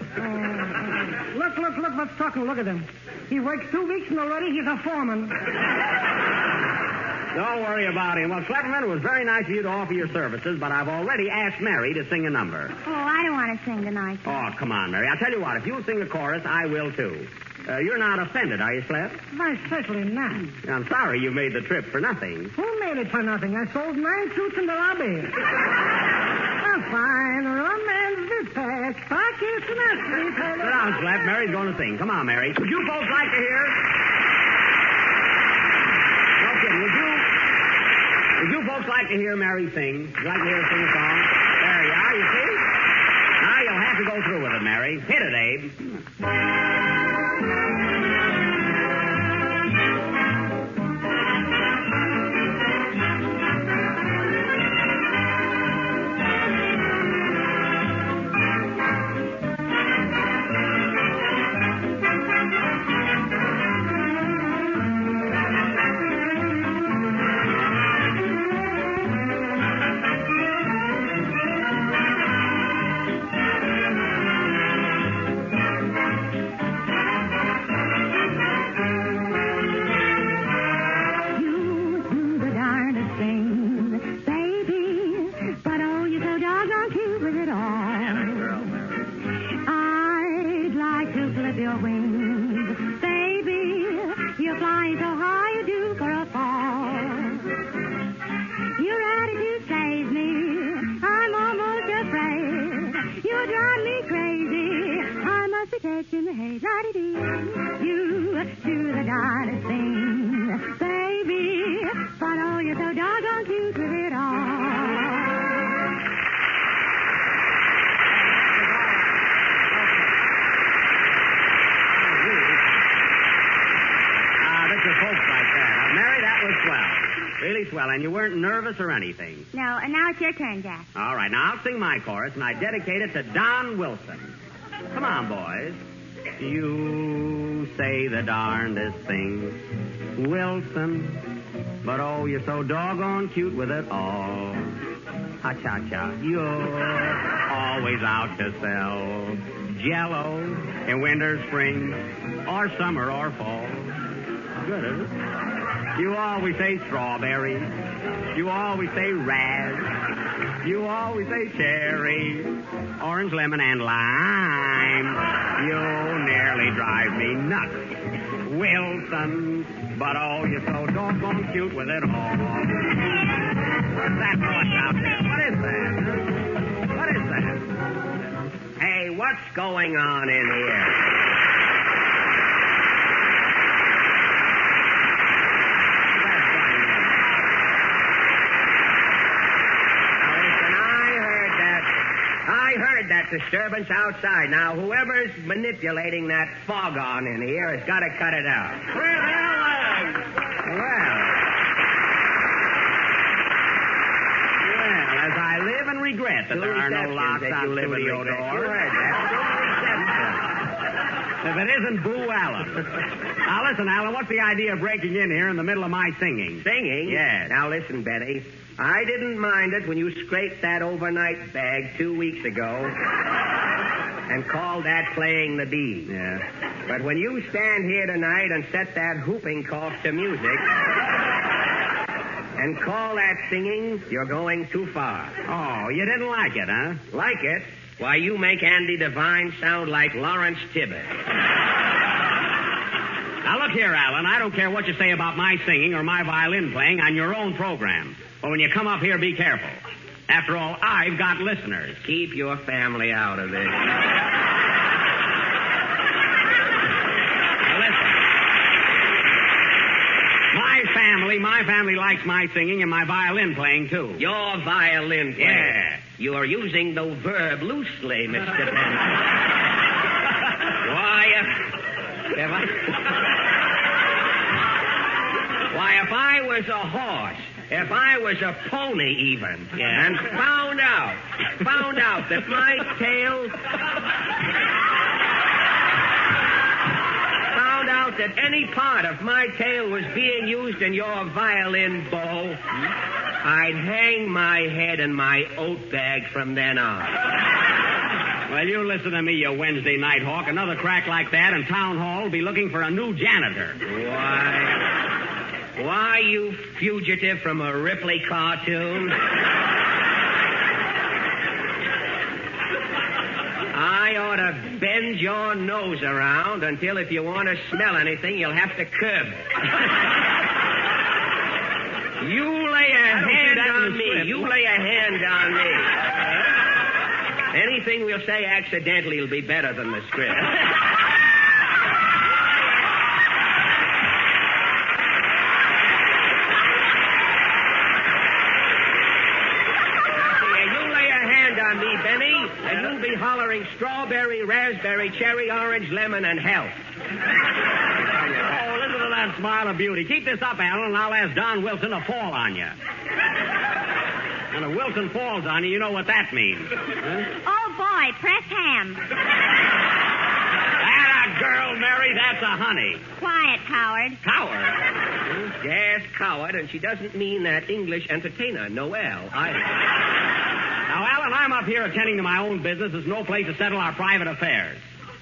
Look what's talking. Look at him. He worked 2 weeks and already he's a foreman. Don't worry about him. Well, Slapperman, it was very nice of you to offer your services, but I've already asked Mary to sing a number. Oh, I don't want to sing tonight. Oh, come on, Mary. I'll tell you what. If you'll sing a chorus, I will, too. You're not offended, are you, Slap? Why, certainly not. I'm sorry you made the trip for nothing. Who made it for nothing? I sold 9 suits in the lobby. A fine romance with tax. Pockets not sweet. Sit down, Slap. Mary's going to sing. Come on, Mary. Would you folks like to hear? No kidding. Would you folks like to hear Mary sing? Would you like to hear her sing a song? There you are, you see? Now you'll have to go through with it, Mary. Hit it, Abe. Well, and you weren't nervous or anything. No, and now it's your turn, Jack. All right, now I'll sing my chorus, and I dedicate it to Don Wilson. Come on, boys. You say the darndest thing, Wilson, but oh, you're so doggone cute with it all. Ha-cha-cha, you're always out to sell Jell-O in winter, spring, or summer, or fall. Good, isn't it? You always say strawberry. You always say raz. You always say cherry, orange, lemon, and lime. You nearly drive me nuts, Wilson. But oh, you're so doggone cute with it all. What's that voice out there? What is that? What is that? Hey, what's going on in here? I heard that disturbance outside. Now, whoever's manipulating that foghorn in here has got to cut it out. Well, as I live and regret that there are no locks on studio doors. If it isn't Boo Allen. Now, listen, Allen, what's the idea of breaking in here in the middle of my singing? Singing? Yes. Now, listen, Betty. I didn't mind it when you scraped that overnight bag 2 weeks ago and called that playing the bee. Yeah. But when you stand here tonight and set that whooping cough to music and call that singing, you're going too far. Oh, you didn't like it, huh? Like it? Why, you make Andy Devine sound like Lawrence Tibbett. Now, look here, Alan. I don't care what you say about my singing or my violin playing on your own program. But when you come up here, be careful. After all, I've got listeners. Keep your family out of this. Now, listen. My family likes my singing and my violin playing, too. Your violin playing? Yeah. You are using the verb loosely, Mr. Benson. Why, if I was a horse, if I was a pony even, and found out that my tail, found out that any part of my tail was being used in your violin bow, I'd hang my head in my oat bag from then on. Well, you listen to me, you Wednesday night hawk. Another crack like that and Town Hall will be looking for a new janitor. Why, you fugitive from a Ripley cartoon? I ought to bend your nose around until if you want to smell anything, you'll have to curb it. You lay a hand on me. You lay a hand on me. Anything we'll say accidentally will be better than the script. And you'll be hollering strawberry, raspberry, cherry, orange, lemon, and health. Oh, listen to that smile of beauty. Keep this up, Alan, and I'll ask Don Wilson to fall on you. And if Wilson falls on you, you know what that means. Huh? Oh, boy, press ham. That a girl, Mary. That's a honey. Quiet, coward. Coward? Yes, coward, and she doesn't mean that English entertainer, Noel, either. Now, Alan, I'm up here attending to my own business. There's no place to settle our private affairs.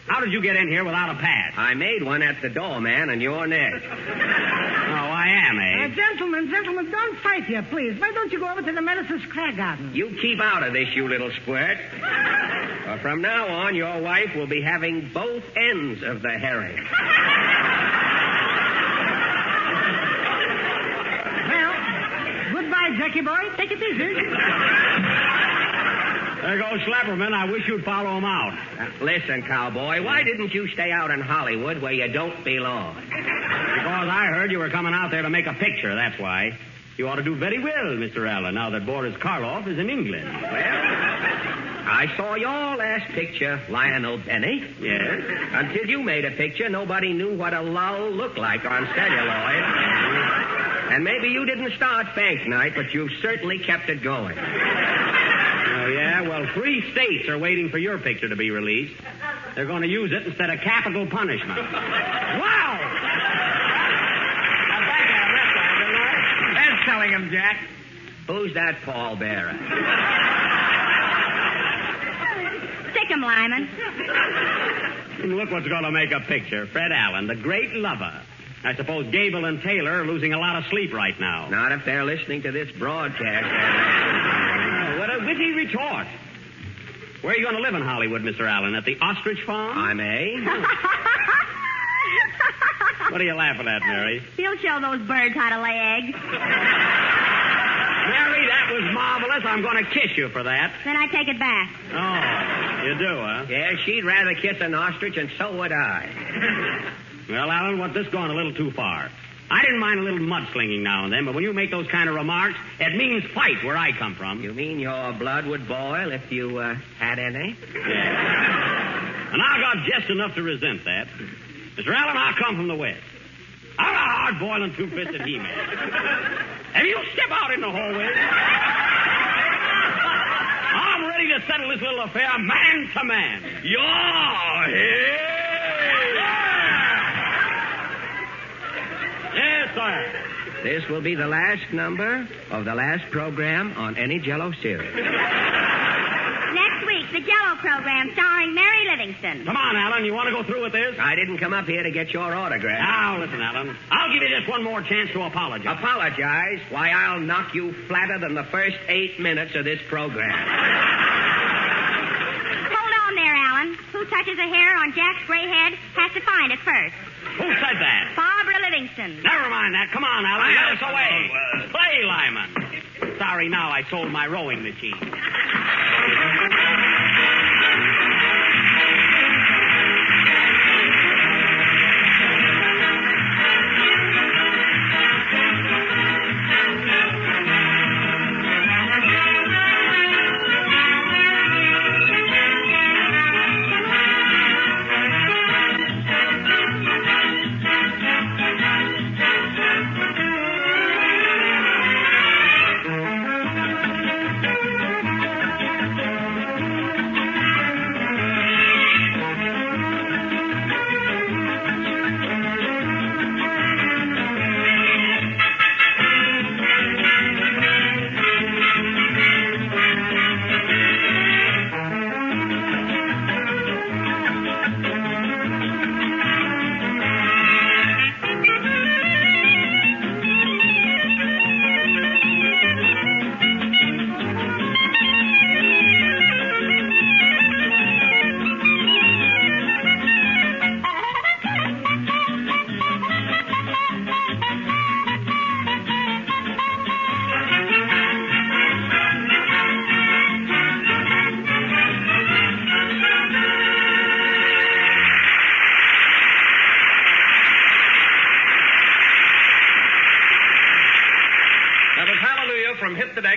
How did you get in here without a pass? I made one at the door, man, and you're next. Oh, I am, eh? Gentlemen, don't fight here, please. Why don't you go over to the Medicine Square Garden? You keep out of this, you little squirt. From now on, your wife will be having both ends of the herring. Well, goodbye, Jackie boy. Take it easy. There goes Schlepperman. I wish you'd follow him out. Listen, cowboy, why didn't you stay out in Hollywood where you don't belong? Because I heard you were coming out there to make a picture, that's why. You ought to do very well, Mr. Allen, now that Boris Karloff is in England. Well, I saw your last picture, Lionel Benny. Yes. Until you made a picture, nobody knew what a lull looked like on celluloid. And maybe you didn't start Bank Night, but you've certainly kept it going. Oh, yeah? Well, 3 states are waiting for your picture to be released. They're going to use it instead of capital punishment. Wow! That's telling him, Jack. Who's that pallbearer? Stick 'em, Lyman. Look what's going to make a picture. Fred Allen, the great lover. I suppose Gable and Taylor are losing a lot of sleep right now. Not if they're listening to this broadcast. What a witty retort. Where are you going to live in Hollywood, Mr. Allen? At the Ostrich Farm? I may. What are you laughing at, Mary? He'll show those birds how to lay eggs. Mary, that was marvelous. I'm going to kiss you for that. Then I take it back. Oh, you do, huh? Yeah, she'd rather kiss an ostrich, and so would I. Well, Allen, this gone a little too far. I didn't mind a little mudslinging now and then, but when you make those kind of remarks, it means fight where I come from. You mean your blood would boil if you had any? Yeah. And I got just enough to resent that. Mr. Allen, I come from the West. I'm a hard-boiling, two-fisted he-man. If you step out in the hallway, I'm ready to settle this little affair man to man. You're here. Yes, sir. This will be the last number of the last program on any Jell-O series. Next week, the Jell-O program starring Mary Livingston. Come on, Allen. You want to go through with this? I didn't come up here to get your autograph. Now, listen, Allen. I'll give you just one more chance to apologize. Apologize? Why, I'll knock you flatter than the first 8 minutes of this program. Hold on there, Allen. Who touches a hair on Jack's gray head has to find it first. Who said that? Barbara Livingston. Never mind that. Come on, Allen. Get us away. Play, Lyman. Sorry, now I sold my rowing machine.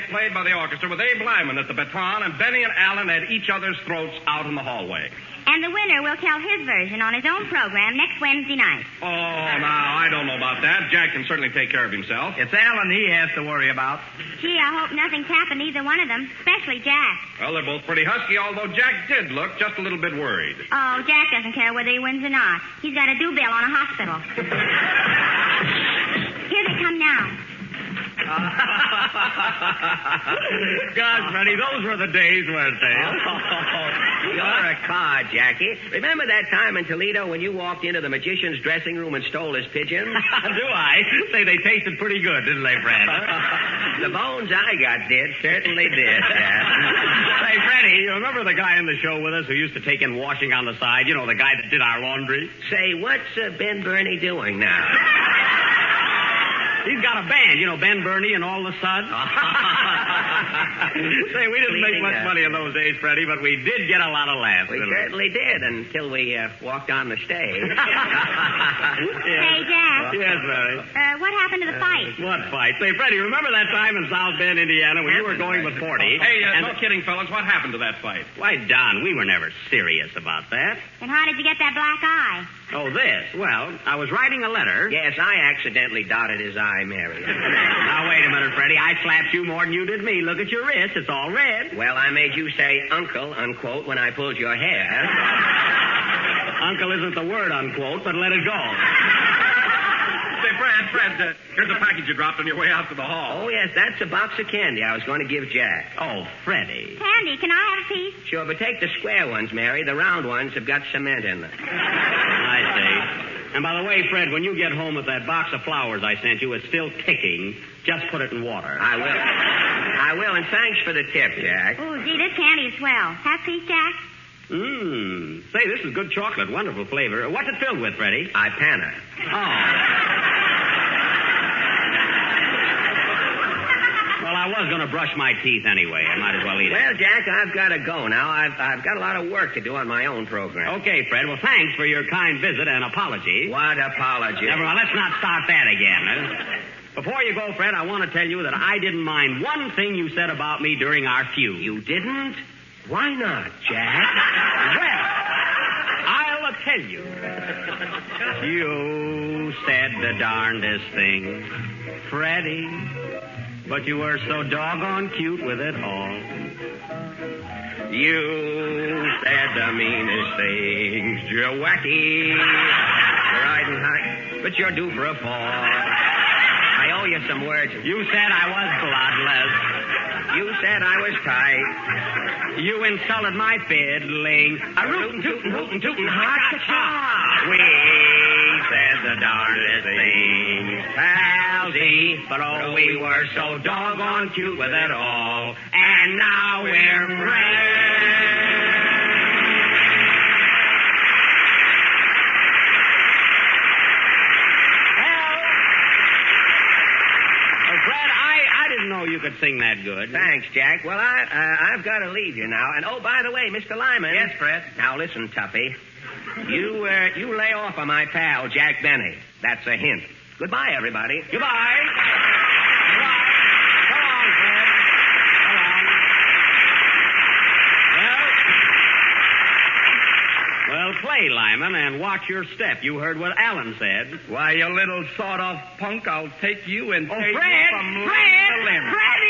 Played by the orchestra with Abe Lyman at the baton and Benny and Allen at each other's throats out in the hallway. And the winner will tell his version on his own program next Wednesday night. Oh, now, I don't know about that. Jack can certainly take care of himself. It's Allen he has to worry about. Gee, I hope nothing's happened to either one of them, especially Jack. Well, they're both pretty husky, although Jack did look just a little bit worried. Oh, Jack doesn't care whether he wins or not. He's got a due bill on a hospital. Here they come now. Gosh, Freddie, those were the days, weren't they? You're a card, Jackie. Remember that time in Toledo when you walked into the magician's dressing room and stole his pigeons? Do I? Say, they tasted pretty good, didn't they, Fred? The bones I got did, certainly did. Say, Freddie, you remember the guy in the show with us who used to take in washing on the side? You know, the guy that did our laundry? Say, what's Ben Burney doing now? He's got a band, you know, Ben Burney and all the suds. Say, we didn't make much money in those days, Freddie, but we did get a lot of laughs. We certainly did, until we walked on the stage. Hey, Jack. Yes, Mary. What happened to the fight? What fight? Say, Freddie, remember that time in South Bend, Indiana, when you were going with 40? Hey, no kidding, fellas. What happened to that fight? Why, Don, we were never serious about that. And how did you get that black eye? Oh, this. Well, I was writing a letter. Yes, I accidentally dotted his eye, Mary. Now, wait a minute, Freddie. I slapped you more than you did me. Look at your wrist. It's all red. Well, I made you say uncle, unquote, when I pulled your hair. Uncle isn't the word, unquote, but let it go. Say, Fred, here's a package you dropped on your way out to the hall. Oh, yes, that's a box of candy I was going to give Jack. Oh, Freddie. Candy, can I have a piece? Sure, but take the square ones, Mary. The round ones have got cement in them. I see. And by the way, Fred, when you get home with that box of flowers I sent you, it's still ticking. Just put it in water. I will, and thanks for the tip, Jack. Oh, gee, this candy is swell. Have a piece, Jack? Say, this is good chocolate. Wonderful flavor. What's it filled with, Freddie? Ipana. Oh. Well, I was going to brush my teeth anyway. I might as well eat it. Well, Jack, I've got to go now. I've got a lot of work to do on my own program. Okay, Fred. Well, thanks for your kind visit and apology. What apology? Never mind. Let's not start that again. Before you go, Fred, I want to tell you that I didn't mind one thing you said about me during our feud. You didn't? Why not, Jack? Well, I'll tell you. You said the darndest thing, Freddie, but you were so doggone cute with it all. You said the meanest things, you're wacky, riding high, but you're due for a fall. I owe you some words. You said I was bloodless. You said I was tight. You insulted my fiddling. A rootin' tootin' hootin' tootin' ha-cha-cha. We said the darndest things, palsy, but oh, we were so doggone cute with it all. And now we're friends. know you could sing that good. Thanks, Jack. Well, I've got to leave you now. And, oh, by the way, Mr. Lyman. Yes, Fred? Now, listen, Tuppy. You lay off on my pal, Jack Benny. That's a hint. Goodbye, everybody. Goodbye. Goodbye. So long, Fred. So long. Well, play, Lyman, and watch your step. You heard what Alan said. Why, you little sawed-off punk, I'll take you and take you from limb to limb. Freddie!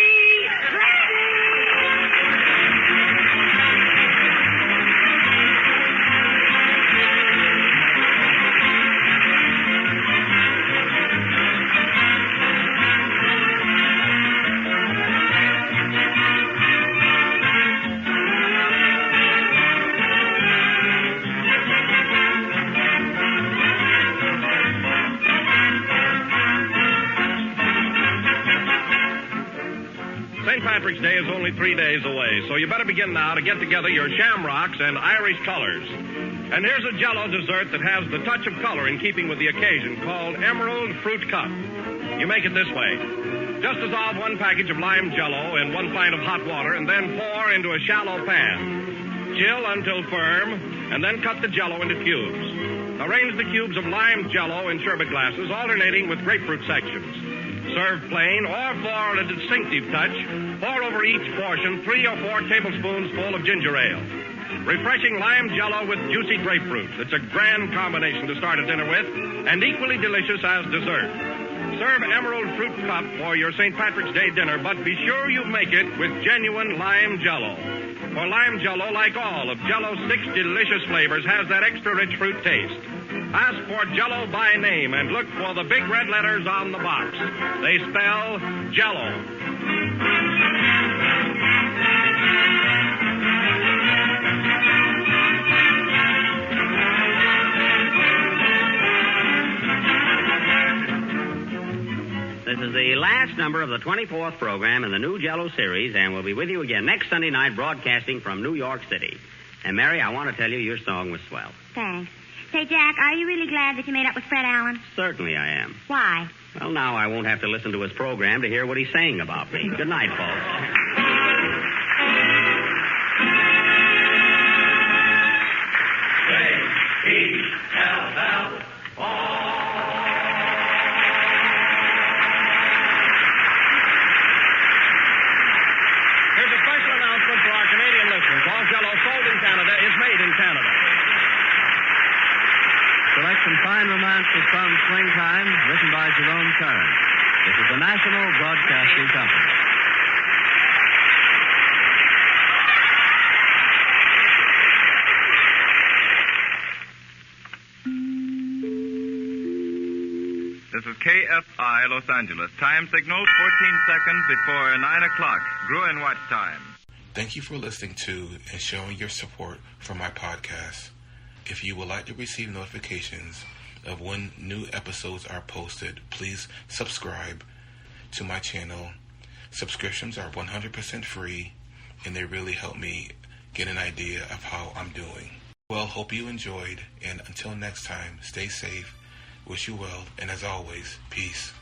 St. Patrick's Day is only 3 days away, so you better begin now to get together your shamrocks and Irish colors. And here's a Jell-O dessert that has the touch of color in keeping with the occasion, called Emerald Fruit Cup. You make it this way. Just dissolve 1 package of lime Jell-O in 1 pint of hot water and then pour into a shallow pan. Chill until firm, and then cut the Jell-O into cubes. Arrange the cubes of lime Jell-O in sherbet glasses, alternating with grapefruit sections. Serve plain, or for a distinctive touch, pour over each portion 3 or 4 tablespoons full of ginger ale. Refreshing lime Jell-O with juicy grapefruit. It's a grand combination to start a dinner with, and equally delicious as dessert. Serve Emerald Fruit Cup for your St. Patrick's Day dinner, but be sure you make it with genuine lime Jell-O. For lime Jell-O, like all of Jell-O's 6 delicious flavors, has that extra rich fruit taste. Ask for Jell-O by name and look for the big red letters on the box. They spell Jell-O. This is the last number of the 24th program in the new Jell-O series, and we'll be with you again next Sunday night broadcasting from New York City. And, Mary, I want to tell you your song was swell. Thanks. Say, Jack, are you really glad that you made up with Fred Allen? Certainly I am. Why? Well, now I won't have to listen to his program to hear what he's saying about me. Good night, folks. Some fine romances from Springtime, written by Jerome Kern. This is the National Broadcasting Company. This is KFI Los Angeles. Time signal 14 seconds before 9 o'clock. Gruen watch time. Thank you for listening to and showing your support for my podcast. If you would like to receive notifications of when new episodes are posted. Please subscribe to my channel. Subscriptions are 100% free, and they really help me get an idea of how I'm doing. Well, hope you enjoyed, and until next time, stay safe, wish you well, and as always, peace.